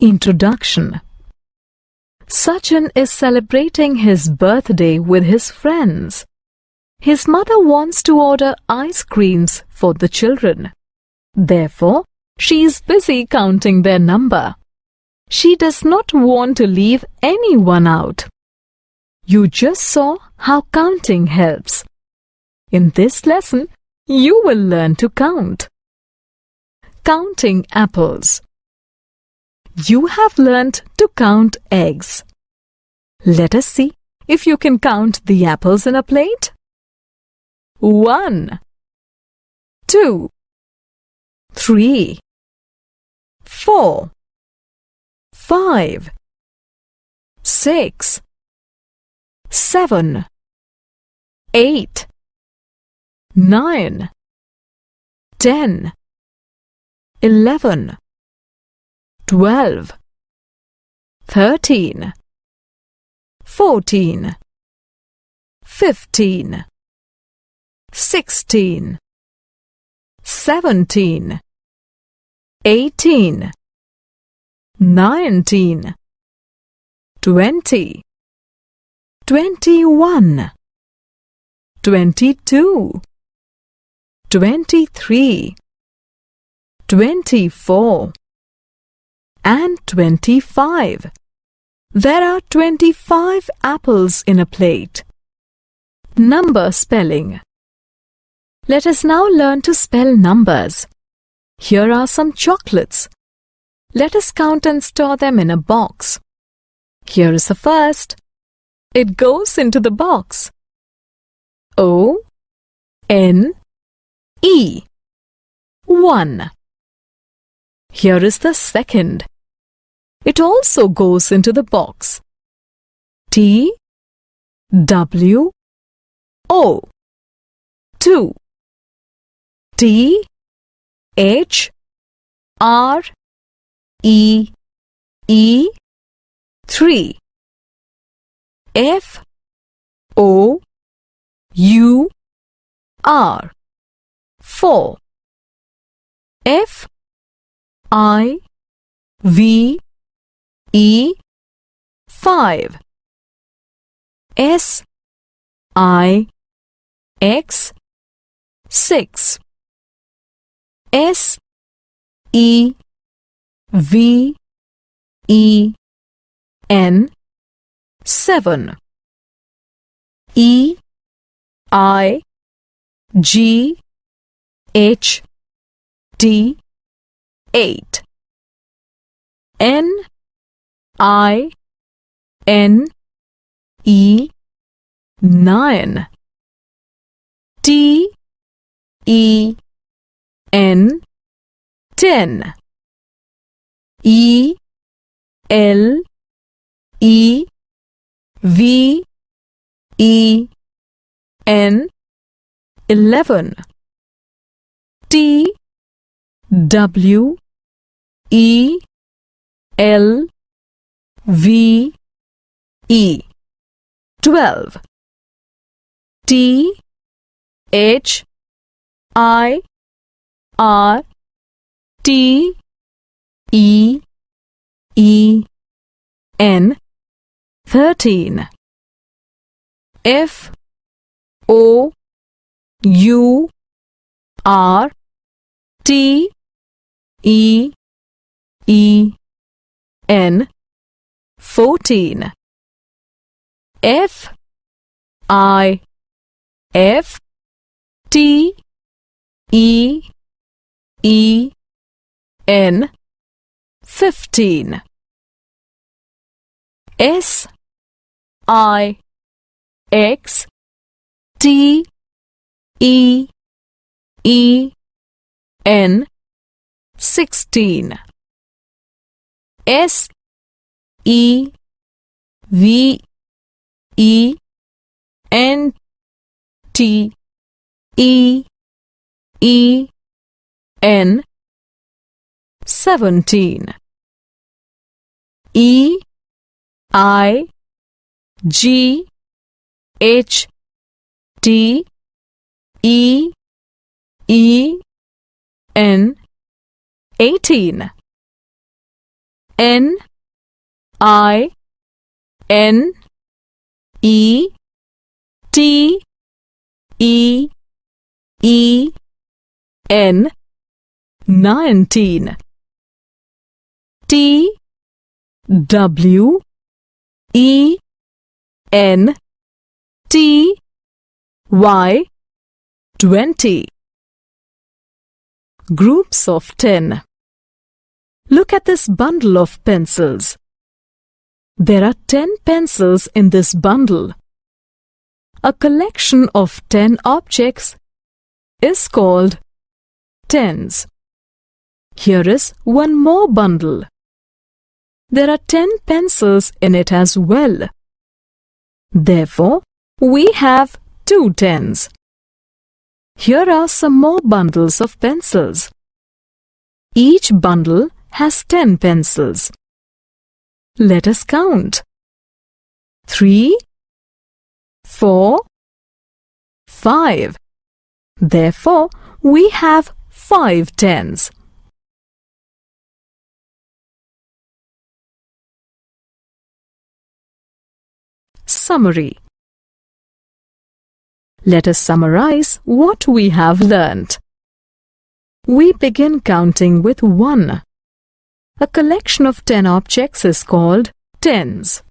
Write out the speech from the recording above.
Introduction. Sachin is celebrating his birthday with his friends. His mother wants to order ice creams for the children. Therefore, she is busy counting their number. She does not want to leave anyone out. You just saw how counting helps. In this lesson, you will learn to count. Counting apples. You have learnt to count eggs. Let us see if you can count the apples in a plate. 1, 2, 3, 4, 5, 6, 7, 8, 9, 10, 11, 12, 13, 14, 15, 16, 17, 18, 19, 20, 21, 22, 23, 24, and 25. There are 25 apples in a plate. Number spelling. Let us now learn to spell numbers. Here are some chocolates. Let us count and store them in a box. Here is the first. It goes into the box. O-N-E 1. Here is the second. It also goes into the box. T-W-O 2. T-H-R-E-E 3. F-O-U-R 4. F-I-V-E 5. S-I-X 6. S-E-V-E-N 7. E-I-G-H-T 8. N-I-N-E 9. T-E-N 10. E-L-E-V-E-N 11. T-W-E-L-V-E 12. T-H-I-R-T-E-E-N 13. F-O-U-R-T-E-E-N 14. F-I-F-T-E-E-N 15. S-I-X-T-E-E-N 16. S-E-V-E-N-T-E-E-N 17. E-I-G-H-T-E-E-N 18. N I N E T E E N 19. T W E N T Y 20. Groups of 10. Look at this bundle of pencils. There are 10 pencils in this bundle. A collection of 10 objects is called tens. Here is one more bundle. There are 10 pencils in it as well. Therefore, we have 2 tens. Here are some more bundles of pencils. Each bundle has 10 pencils. Let us count. 3, 4, 5. Therefore, we have 5 tens. Summary. Let us summarize what we have learnt. We begin counting with 1. A collection of 10 objects is called tens.